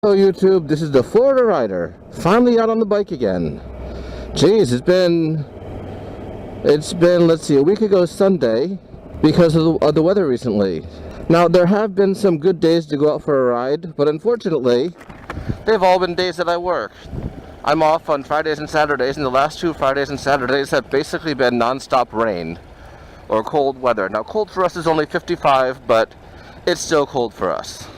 Hello YouTube, this is the Florida Rider, finally out on the bike again. Jeez, it's been, let's see, a week ago Sunday, because of the weather recently. Now, there have been some good days to go out for a ride, but unfortunately, they've all been days that I work. I'm off on Fridays and Saturdays, and the last 2 Fridays and Saturdays have basically been non-stop rain or cold weather. Now, cold for us is only 55, but it's still cold for us.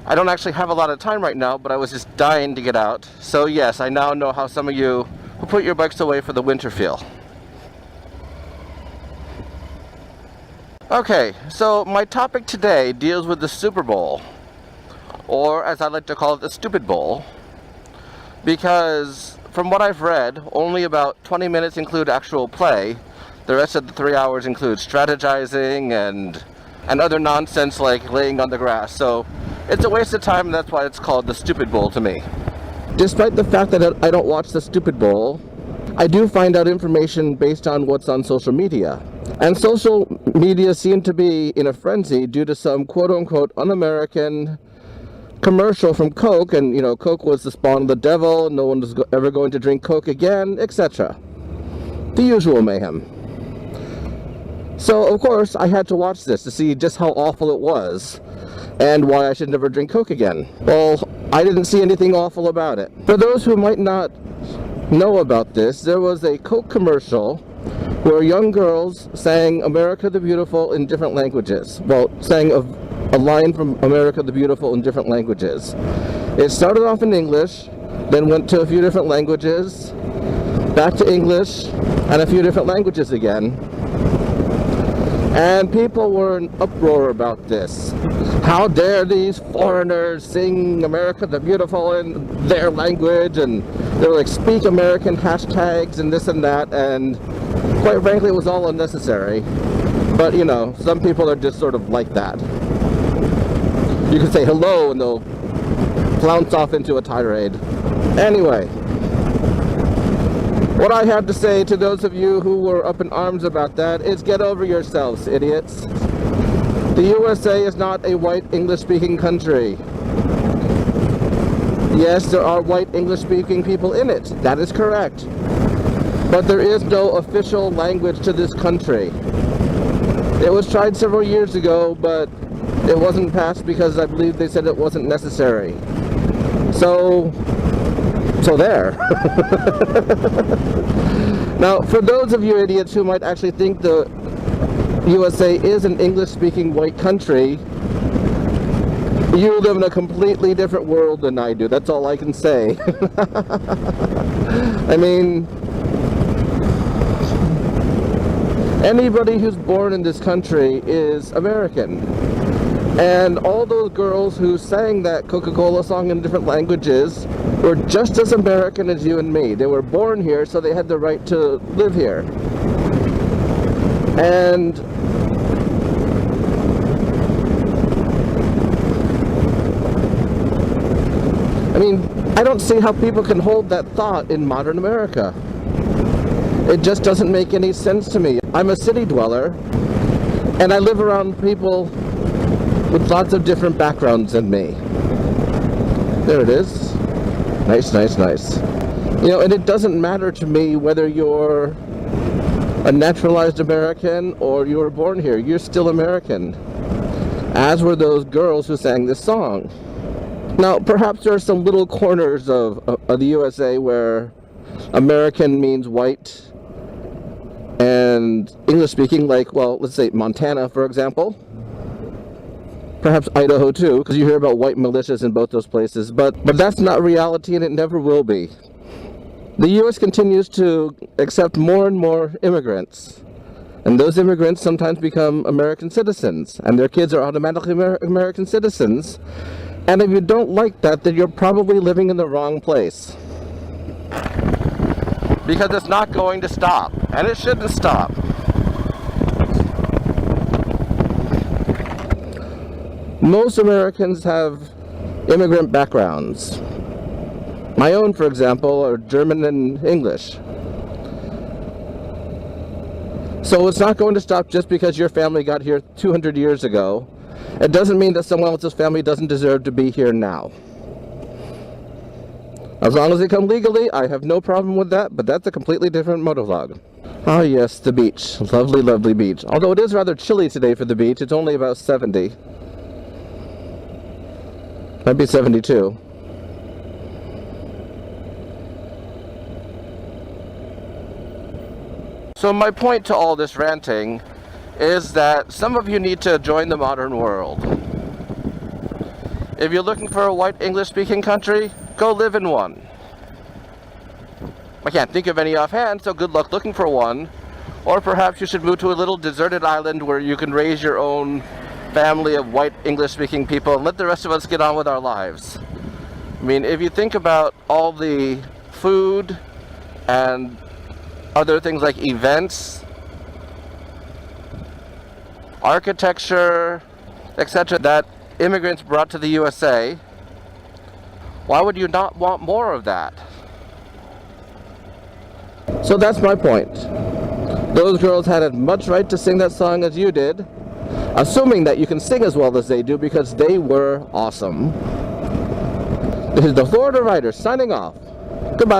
I don't actually have a lot of time right now, but I was just dying to get out. So yes, I now know how some of you who put your bikes away for the winter feel. Okay, so my topic today deals with the Super Bowl, or as I like to call it, the Stupid Bowl, because from what I've read, only about 20 minutes include actual play. The rest of the 3 hours include strategizing and other nonsense like laying on the grass. So it's a waste of time, and that's why it's called the Stupid Bowl to me. Despite the fact that I don't watch the Stupid Bowl, I do find out information based on what's on social media. And social media seem to be in a frenzy due to some quote-unquote un-American commercial from Coke, and you know, Coke was the spawn of the devil, no one was ever going to drink Coke again, etc. The usual mayhem. So of course I had to watch this to see just how awful it was and why I should never drink Coke again. Well, I didn't see anything awful about it. For those who might not know about this, there was a Coke commercial where young girls sang America the Beautiful in different languages. Well, sang a line from America the Beautiful in different languages. It started off in English, then went to a few different languages, back to English, and a few different languages again. And people were in uproar about this. How dare these foreigners sing America the Beautiful in their language, and they were like, speak American hashtags and this and that, and quite frankly it was all unnecessary. But you know, some people are just sort of like that. You can say hello and they'll flounce off into a tirade. Anyway, what I have to say to those of you who were up in arms about that is get over yourselves, idiots. The USA is not a white English-speaking country. Yes, there are white English-speaking people in it. That is correct. But there is no official language to this country. It was tried several years ago, but it wasn't passed because I believe they said it wasn't necessary. So there. Now, for those of you idiots who might actually think the USA is an English-speaking white country, you live in a completely different world than I do. That's all I can say. I mean, anybody who's born in this country is American. And all those girls who sang that Coca-Cola song in different languages were just as American as you and me. They were born here, so they had the right to live here. And I mean, I don't see how people can hold that thought in modern America. It just doesn't make any sense to me. I'm a city dweller, and I live around people with lots of different backgrounds than me. There it is. Nice, nice, nice. You know, and it doesn't matter to me whether you're a naturalized American or you were born here. You're still American. As were those girls who sang this song. Now, perhaps there are some little corners of the USA where American means white and English speaking, like, well, let's say Montana, for example. Perhaps Idaho too, because you hear about white militias in both those places, but that's not reality, and it never will be. The U.S. continues to accept more and more immigrants, and those immigrants sometimes become American citizens, and their kids are automatically American citizens, and if you don't like that, then you're probably living in the wrong place. Because it's not going to stop, and it shouldn't stop. Most Americans have immigrant backgrounds. My own, for example, are German and English. So it's not going to stop just because your family got here 200 years ago. It doesn't mean that someone else's family doesn't deserve to be here now. As long as they come legally, I have no problem with that, but that's a completely different motovlog. Ah yes, the beach. Lovely, lovely beach. Although it is rather chilly today for the beach. It's only about 70. Might be 72. So my point to all this ranting is that some of you need to join the modern world. If you're looking for a white English-speaking country, go live in one. I can't think of any offhand, so good luck looking for one. Or perhaps you should move to a little deserted island where you can raise your own family of white English-speaking people and let the rest of us get on with our lives. I mean, if you think about all the food and other things like events, architecture, etc. that immigrants brought to the USA, why would you not want more of that? So that's my point. Those girls had as much right to sing that song as you did, assuming that you can sing as well as they do, because they were awesome. This is the Florida Writer signing off. Goodbye.